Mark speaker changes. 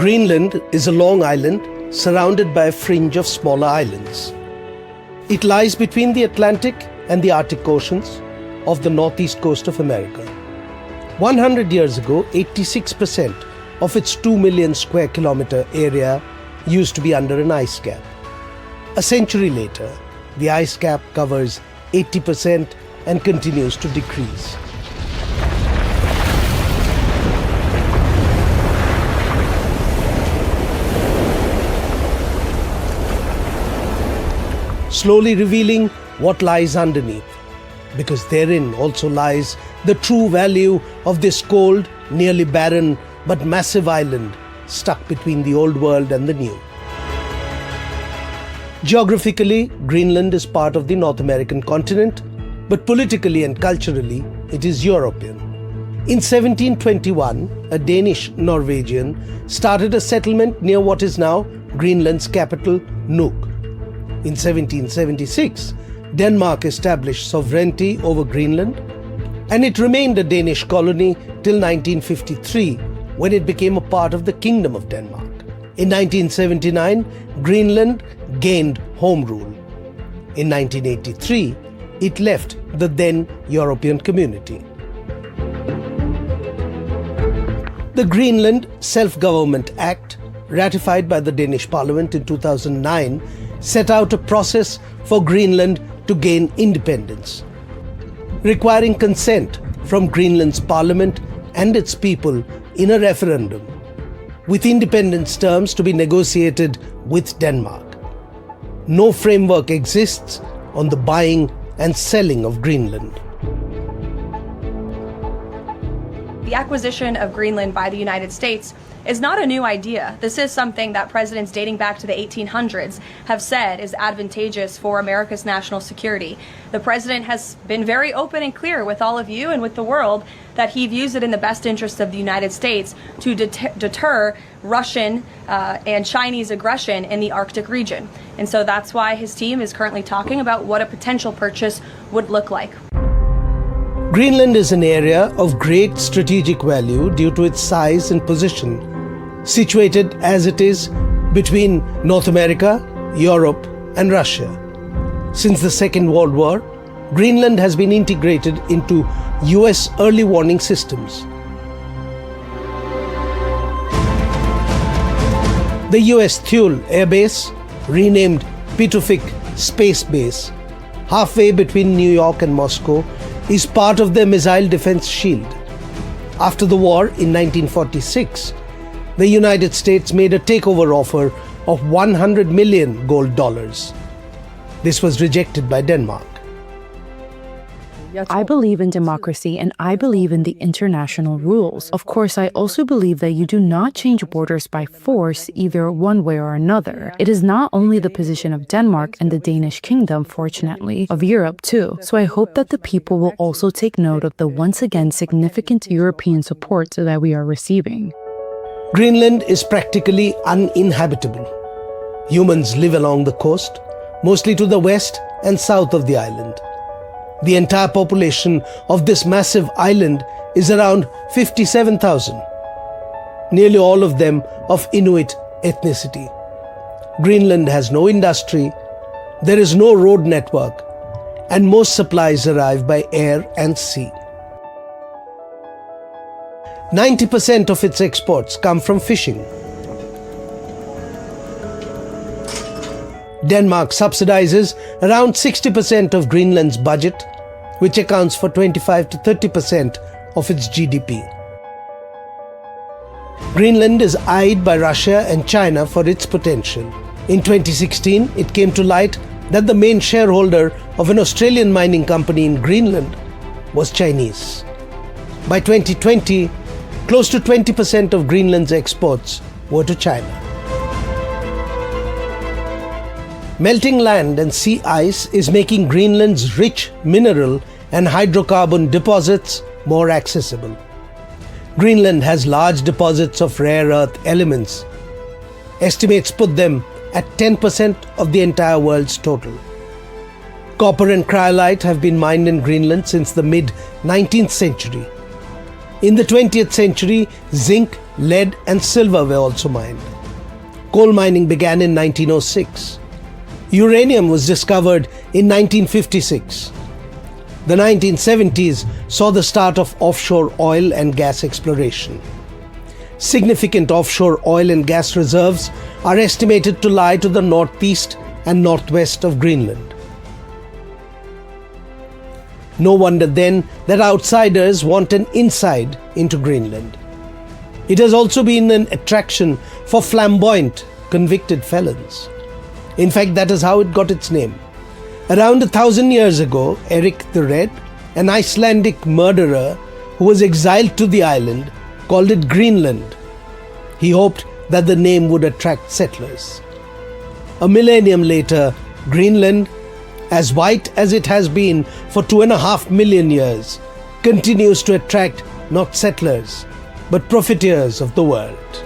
Speaker 1: Greenland is a long island surrounded by a fringe of smaller islands. It lies between the Atlantic and the Arctic Oceans of the northeast coast of America. 100 years ago, 86% of its 2 million square kilometer area used to be under an ice cap. A century later, the ice cap covers 80% and continues to decrease. Slowly revealing what lies underneath, because therein also lies the true value of this cold, nearly barren but massive island stuck between the old world and the new. Geographically, Greenland is part of the North American continent, but politically and culturally, it is European. In 1721, a Danish Norwegian started a settlement near what is now Greenland's capital, Nuuk. In 1776, Denmark established sovereignty over Greenland, and it remained a Danish colony till 1953, when it became a part of the Kingdom of Denmark. In 1979, Greenland gained home rule. In 1983, it left the then European Community. The Greenland Self-Government Act, ratified by the Danish Parliament in 2009, set out a process for Greenland to gain independence, requiring consent from Greenland's parliament and its people in a referendum, with independence terms to be negotiated with Denmark. No framework exists on the buying and selling of Greenland.
Speaker 2: The acquisition of Greenland by the United States is not a new idea. This is something that presidents dating back to the 1800s have said is advantageous for America's national security. The president has been very open and clear with all of you and with the world that he views it in the best interest of the United States to deter Russian and Chinese aggression in the Arctic region. And so that's why his team is currently talking about what a potential purchase would look like.
Speaker 1: Greenland is an area of great strategic value due to its size and position, situated as it is between North America, Europe, and Russia. Since the Second World War, Greenland has been integrated into US early warning systems. The US Thule Air Base, renamed Pitufik Space Base, halfway between New York and Moscow, is part of their missile defense shield. After the war in 1946, the United States made a takeover offer of $100 million gold dollars. This was rejected by Denmark.
Speaker 3: I believe in democracy and I believe in the international rules. Of course, I also believe that you do not change borders by force either one way or another. It is not only the position of Denmark and the Danish kingdom, fortunately, of Europe too. So I hope that the people will also take note of the once again significant European support that we are receiving.
Speaker 1: Greenland is practically uninhabitable. Humans live along the coast, mostly to the west and south of the island. The entire population of this massive island is around 57,000, nearly all of them of Inuit ethnicity. Greenland has no industry, there is no road network, and most supplies arrive by air and sea. 90% of its exports come from fishing. Denmark subsidizes around 60% of Greenland's budget, which accounts for 25 to 30% of its GDP. Greenland is eyed by Russia and China for its potential. In 2016, it came to light that the main shareholder of an Australian mining company in Greenland was Chinese. By 2020, close to 20% of Greenland's exports were to China. Melting land and sea ice is making Greenland's rich mineral and hydrocarbon deposits more accessible. Greenland has large deposits of rare earth elements. Estimates put them at 10% of the entire world's total. Copper and cryolite have been mined in Greenland since the mid-19th century. In the 20th century, zinc, lead and silver were also mined. Coal mining began in 1906. Uranium was discovered in 1956. The 1970s saw the start of offshore oil and gas exploration. Significant offshore oil and gas reserves are estimated to lie to the northeast and northwest of Greenland. No wonder then that outsiders want an insight into Greenland. It has also been an attraction for flamboyant, convicted felons. In fact, that is how it got its name. Around 1,000 years ago, Eric the Red, an Icelandic murderer who was exiled to the island, called it Greenland. He hoped that the name would attract settlers. A millennium later, Greenland, as white as it has been for 2.5 million years, continues to attract not settlers, but profiteers of the world.